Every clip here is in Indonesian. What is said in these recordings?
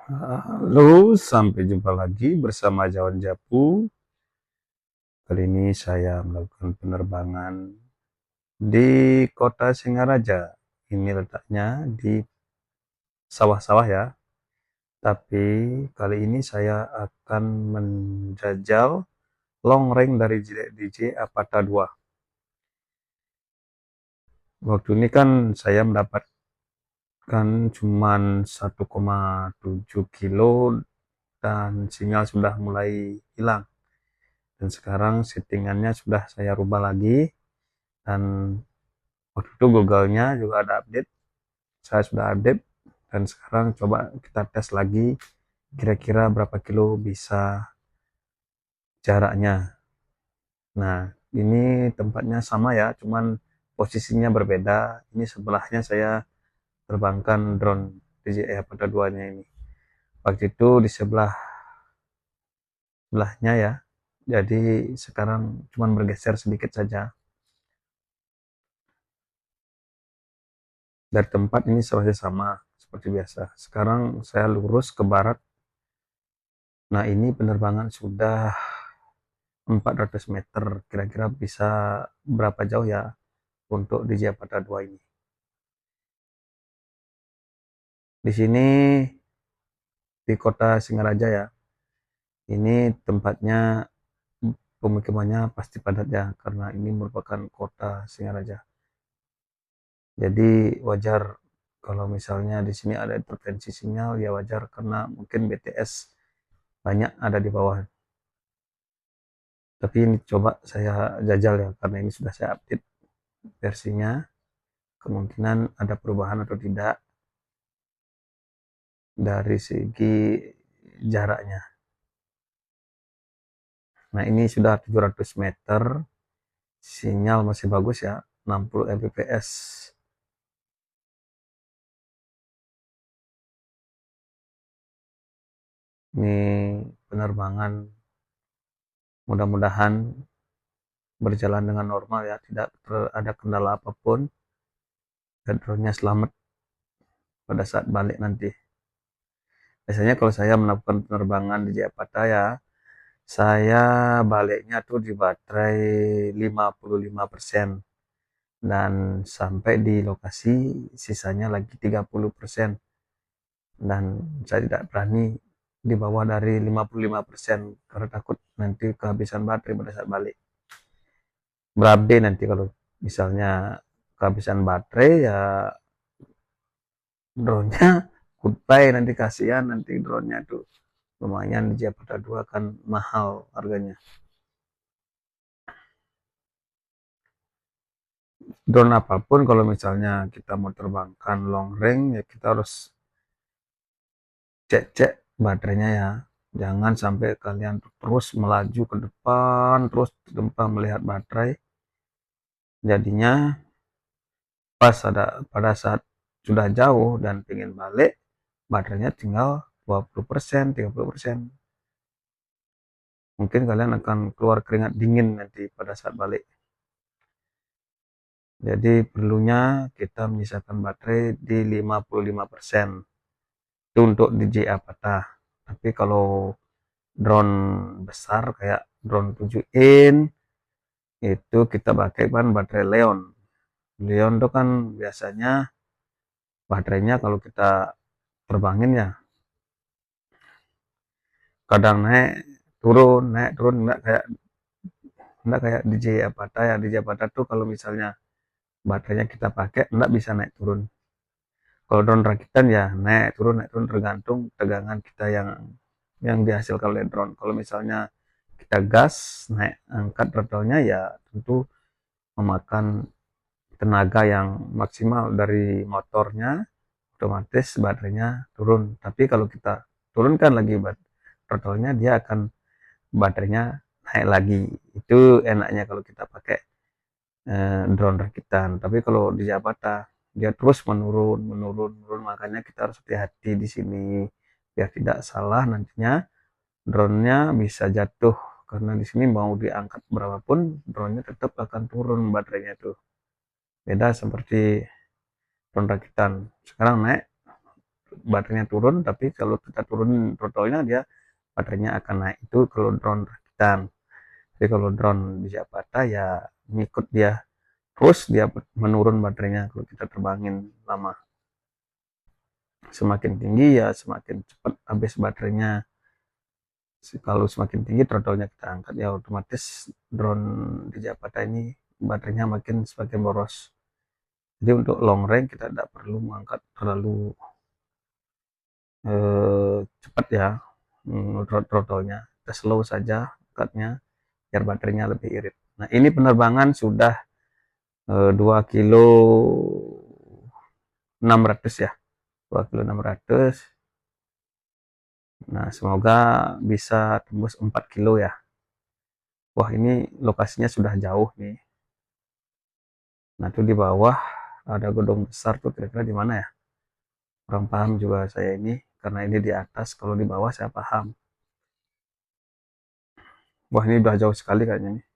Halo, sampai jumpa lagi bersama Jawan Japu. Kali ini saya melakukan penerbangan di kota Singaraja. Ini letaknya di sawah-sawah ya. Tapi kali ini saya akan menjajal long range dari DJ Avata 2. Waktu ini kan saya mendapatkan cuman 1,7 kilo dan sinyal sudah mulai hilang. Dan sekarang settingannya sudah saya rubah lagi, dan waktu itu Google-nya juga ada update, saya sudah update, dan sekarang coba kita tes lagi kira-kira berapa kilo bisa jaraknya. Nah, ini tempatnya sama ya, cuman posisinya berbeda. Ini sebelahnya saya terbangkan drone DJI Avata 2 nya ini. Waktu itu di sebelahnya ya, jadi sekarang cuman bergeser sedikit saja. Dari tempat ini masih sama seperti biasa. Sekarang saya lurus ke barat. Nah, ini penerbangan sudah 400 meter. Kira-kira bisa berapa jauh ya untuk di Avata 2 ini. Di sini di kota Singaraja ya. Ini tempatnya, pemukimannya pasti padat ya, karena ini merupakan kota Singaraja. Jadi wajar kalau misalnya di sini ada interferensi sinyal, ya wajar karena mungkin BTS banyak ada di bawah. Tapi ini coba saya jajal ya, karena ini sudah saya update versinya. Kemungkinan ada perubahan atau tidak dari segi jaraknya. Nah, ini sudah 700 meter, sinyal masih bagus ya, 60 Mbps. Ini penerbangan mudah-mudahan berjalan dengan normal ya, tidak ada kendala apapun, dan drone-nya selamat pada saat balik nanti. Biasanya kalau saya melakukan penerbangan di Jakarta ya, saya baliknya tuh di baterai 55%, dan sampai di lokasi sisanya lagi 30%, dan saya tidak berani di bawah dari 55% karena takut nanti kehabisan baterai pada saat balik. Berabe nanti kalau misalnya kehabisan baterai ya, drone-nya goodbye, nanti kasihan nanti drone-nya tuh. Lumayan di Jakarta 2 kan mahal harganya. Drone apapun kalau misalnya kita mau terbangkan long range ya, kita harus cek baterainya ya. Jangan sampai kalian terus melaju ke depan, terus tanpa melihat baterai. Jadinya pada saat sudah jauh dan ingin balik, baterainya tinggal 20%, 30%. Mungkin kalian akan keluar keringat dingin nanti pada saat balik. Jadi perlunya kita menyisakan baterai di 55%. Itu untuk DJI Avata. Tapi kalau drone besar kayak drone 7 in, itu kita pakai baterai Leon. Leon itu kan biasanya baterainya kalau kita terbangin ya, kadang naik turun, enggak kayak DJI Avata ya. DJI Avata tuh kalau misalnya baterainya kita pakai enggak bisa naik turun. Kalau drone rakitan ya naik turun tergantung tegangan kita yang dihasilkan oleh drone. Kalau misalnya kita gas naik angkat throttle-nya ya tentu memakan tenaga yang maksimal dari motornya, otomatis baterainya turun. Tapi kalau kita turunkan lagi throttle-nya, dia akan baterainya naik lagi. Itu enaknya kalau kita pakai drone rakitan. Tapi kalau di Avata dia terus menurun menurun menurun, makanya kita harus hati-hati di sini biar tidak salah nantinya drone-nya bisa jatuh, karena di sini mau diangkat berapapun drone-nya tetap akan turun baterainya tuh. Beda seperti drone rakitan, sekarang naik baterainya turun, tapi kalau kita turunin throttle-nya dia baterainya akan naik. Itu kalau drone rakitan. Tapi kalau drone di Japata ya ngikut dia terus, dia menurun baterainya kalau kita terbangin lama. Semakin tinggi ya semakin cepat habis baterainya. Kalau semakin tinggi throttle-nya kita angkat ya otomatis drone di Japata ini baterainya makin semakin boros. Jadi untuk long range kita tidak perlu mengangkat terlalu cepat ya, throttle-nya. Kita slow saja angkatnya biar baterainya lebih irit. Nah ini penerbangan sudah 2 kilo 600 ya, 2 kilo 600. Nah semoga bisa tembus 4 kilo ya. Wah ini lokasinya sudah jauh nih. Nah tuh di bawah ada gedung besar tuh, kira-kira di mana ya? Kurang paham juga saya ini, karena ini di atas, kalau di bawah saya paham. Wah ini udah jauh sekali kayaknya nih.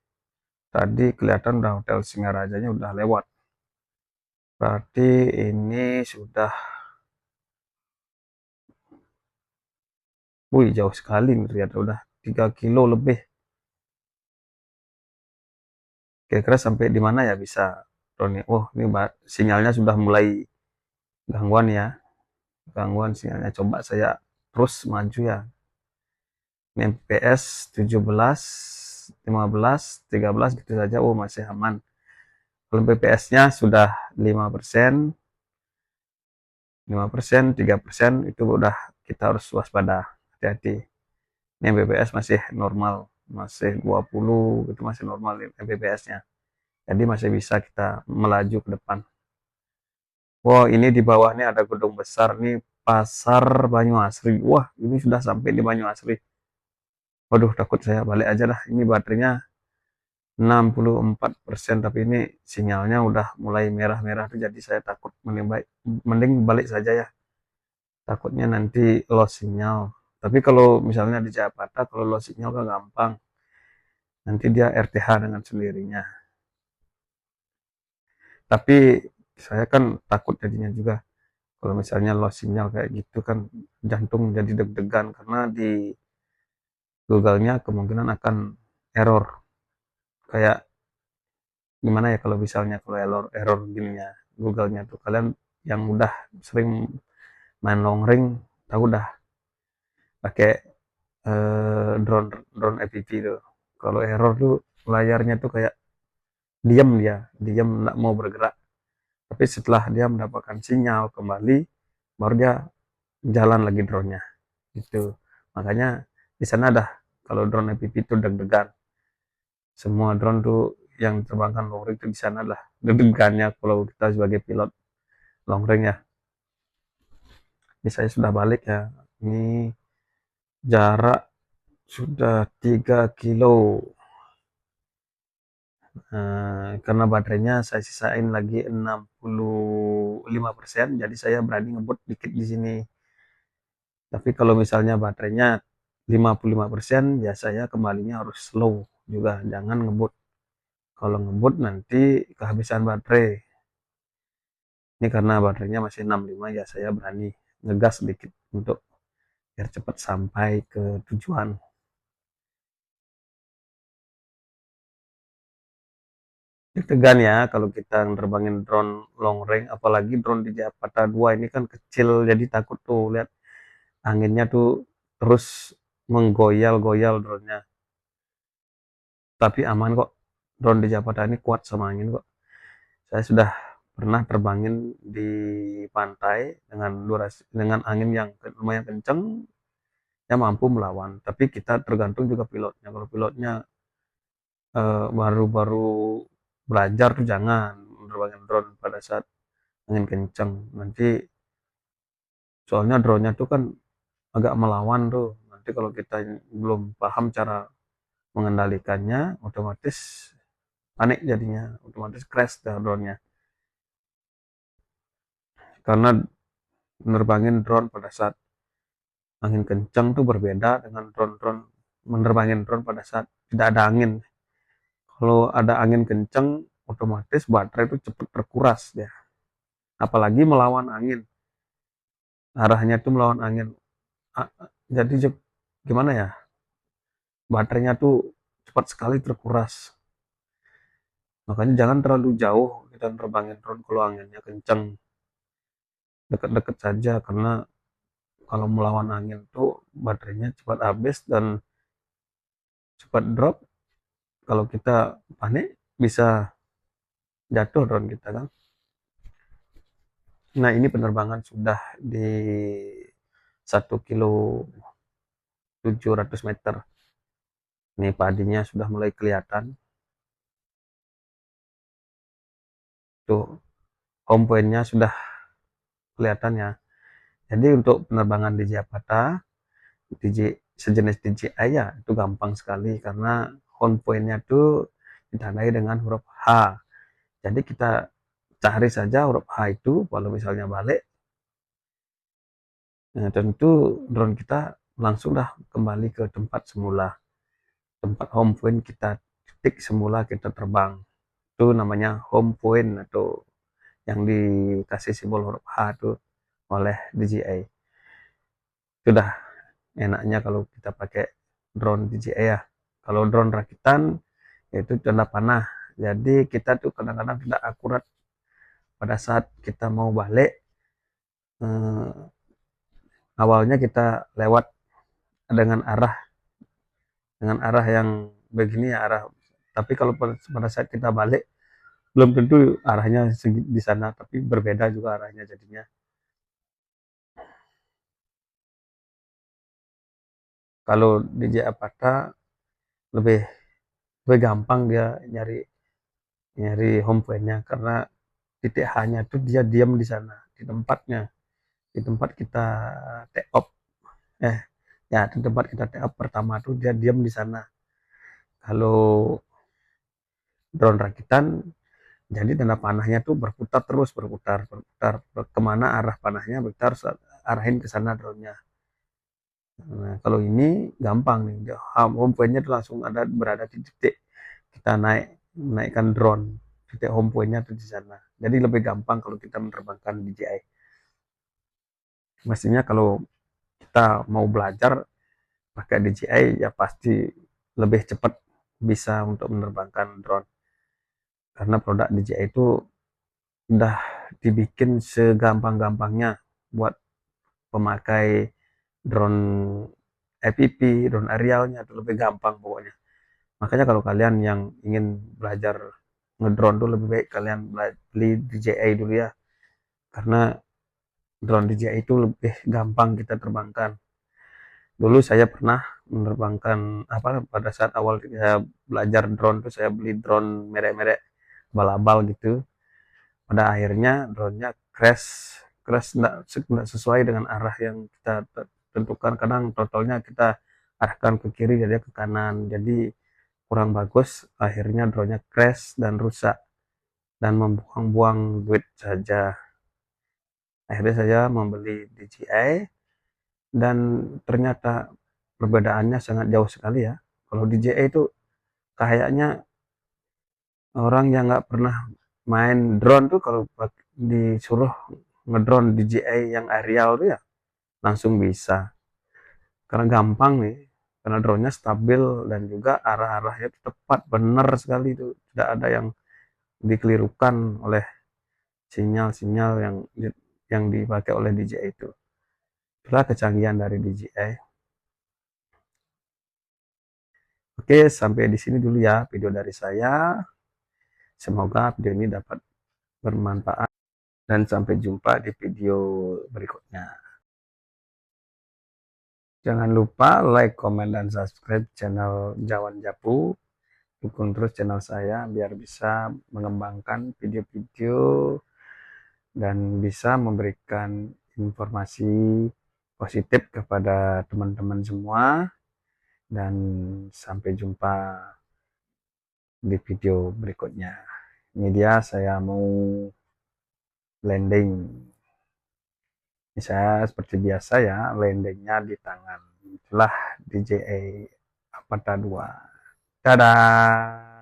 Tadi kelihatan udah Hotel Singarajanya udah lewat. Berarti ini sudah, wih jauh sekali nih, ternyata udah 3 kilo lebih. Kira-kira sampai di mana ya bisa drone. Oh ini sinyalnya sudah mulai gangguan ya. Gangguan sinyalnya. Coba saya terus maju ya. Ini fps 17, 15, 13 gitu saja. Oh masih aman. Kalau fps-nya sudah 5%, 5%, 3% itu udah kita harus waspada, hati-hati. Ini fps masih normal, masih 20 itu masih normal fps-nya. Jadi masih bisa kita melaju ke depan. Wow, ini di bawah nih ada gedung besar nih, Pasar Banyuasri. Wah, ini sudah sampai di Banyuasri. Waduh, takut saya balik aja dah. Ini baterainya 64%, tapi ini sinyalnya udah mulai merah-merah tuh, jadi saya takut. Mending balik saja ya. Takutnya nanti lost sinyal. Tapi kalau misalnya di Jakarta, kalau lost sinyal kan gampang. Nanti dia RTH dengan sendirinya. Tapi saya kan takut jadinya juga. Kalau misalnya lost sinyal kayak gitu kan jantung jadi deg-degan, karena di Google-nya kemungkinan akan error. Kayak gimana ya kalau misalnya kalau error gininya Google-nya tuh, kalian yang udah sering main long range tahu dah pakai drone drone FPV tuh. Kalau error tuh layarnya tuh kayak diam nggak mau bergerak. Tapi setelah dia mendapatkan sinyal kembali, baru dia jalan lagi drone-nya. Gitu. Makanya di sana dah kalau drone FPV itu deg-degan. Semua drone tuh yang terbangkan long range itu di sana lah deg-degannya kalau kita sebagai pilot long range ya. Ini saya sudah balik ya. Ini jarak sudah 3 kilo. Karena baterainya saya sisain lagi 65%, jadi saya berani ngebut dikit di sini. Tapi kalau misalnya baterainya 55%, ya saya kembalinya harus slow juga, jangan ngebut. Kalau ngebut nanti kehabisan baterai. Ini karena baterainya masih 65, ya saya berani ngegas sedikit untuk biar cepat sampai ke tujuan. Deg-degan ya kalau kita nerbangin drone long range, apalagi drone di Japata 2 ini kan kecil, jadi takut tuh lihat anginnya tuh terus menggoyal-goyal drone-nya. Tapi aman kok, drone di Japata ini kuat sama angin kok. Saya sudah pernah terbangin di pantai dengan angin yang lumayan kenceng, ya mampu melawan. Tapi kita tergantung juga pilotnya. Kalau pilotnya baru-baru belajar tuh jangan menerbangin drone pada saat angin kenceng. Nanti soalnya drone-nya tuh kan agak melawan tuh. Nanti kalau kita belum paham cara mengendalikannya, otomatis panik jadinya, otomatis crash dah drone-nya. Karena menerbangin drone pada saat angin kencang tuh berbeda dengan menerbangin drone pada saat tidak ada angin. Kalau ada angin kencang, otomatis baterai itu cepat terkuras ya. Apalagi melawan angin. arahnya tuh melawan angin. Jadi gimana ya, baterainya tuh cepat sekali terkuras. Makanya jangan terlalu jauh kita terbangin drone kalau anginnya kenceng, dekat-dekat saja, karena kalau melawan angin tuh baterainya cepat habis dan cepat drop. Kalau kita panik bisa jatuh drone kita kan. Nah, ini penerbangan sudah di 1 kilo 700 meter. Ini padinya sudah mulai kelihatan. Tuh, home point-nya sudah kelihatan ya. Jadi untuk penerbangan di Japata, sejenis DJI ya itu gampang sekali karena home point-nya tuh ditandai dengan huruf H. Jadi kita cari saja huruf H itu, kalau misalnya balik, tentu drone kita langsung dah kembali ke tempat semula, tempat home point kita, titik semula kita terbang. Itu namanya home point atau yang dikasih simbol huruf H itu oleh DJI. Sudah enaknya kalau kita pakai drone DJI ya. Kalau drone rakitan itu tanda panah. Jadi kita tuh kadang-kadang tidak akurat pada saat kita mau balik. Awalnya kita lewat dengan arah yang begini ya, tapi kalau pada saat kita balik belum tentu arahnya di sana, tapi berbeda juga arahnya jadinya. Kalau di Jakarta lebih lebih gampang dia nyari nyari home point-nya, karena titik H-nya tuh dia diam di sana, di tempatnya, di tempat kita take off, eh ya di tempat kita take off pertama tuh dia diam di sana. Kalau drone rakitan, jadi tanda panahnya tuh berputar terus, berputar kemana arah panahnya berputar, arahin ke sana drone-nya. Nah, kalau ini gampang nih, home point-nya tuh langsung berada di titik kita naikkan drone, titik home point-nya tuh di sana. Jadi lebih gampang kalau kita menerbangkan DJI. Mestinya kalau kita mau belajar pakai DJI ya pasti lebih cepat bisa untuk menerbangkan drone, karena produk DJI itu udah dibikin segampang-gampangnya buat pemakai drone FPV, drone aerialnya itu lebih gampang pokoknya. Makanya kalau kalian yang ingin belajar ngedrone tuh lebih baik kalian beli DJI dulu ya, karena drone DJI itu lebih gampang kita terbangkan. Dulu saya pernah menerbangkan, pada saat awal saya belajar drone tuh saya beli drone merek-merek abal-abal gitu. Pada akhirnya drone-nya crash, nggak sesuai dengan arah yang kita tentukan. Kadang totalnya kita arahkan ke kiri, jadi ke kanan, jadi kurang bagus. Akhirnya drone-nya crash dan rusak dan membuang-buang duit saja. Akhirnya saya membeli DJI dan ternyata perbedaannya sangat jauh sekali ya. Kalau DJI itu kayaknya orang yang nggak pernah main drone tuh kalau disuruh ngedrone DJI yang aerial tuh ya langsung bisa, karena gampang nih, karena drone-nya stabil dan juga arah-arahnya tepat benar sekali, itu tidak ada yang dikelirukan oleh sinyal-sinyal yang dipakai oleh DJI itu. Itulah kecanggihan dari DJI. Oke, sampai di sini dulu ya video dari saya. Semoga video ini dapat bermanfaat dan sampai jumpa di video berikutnya. Jangan lupa like, komen, dan subscribe channel Jawan Japu. Dukung terus channel saya biar bisa mengembangkan video-video dan bisa memberikan informasi positif kepada teman-teman semua. Dan sampai jumpa di video berikutnya. Ini dia saya mau landing. Ini saya seperti biasa ya, landingnya di tangan. Itulah DJI Avata 2. Dadah.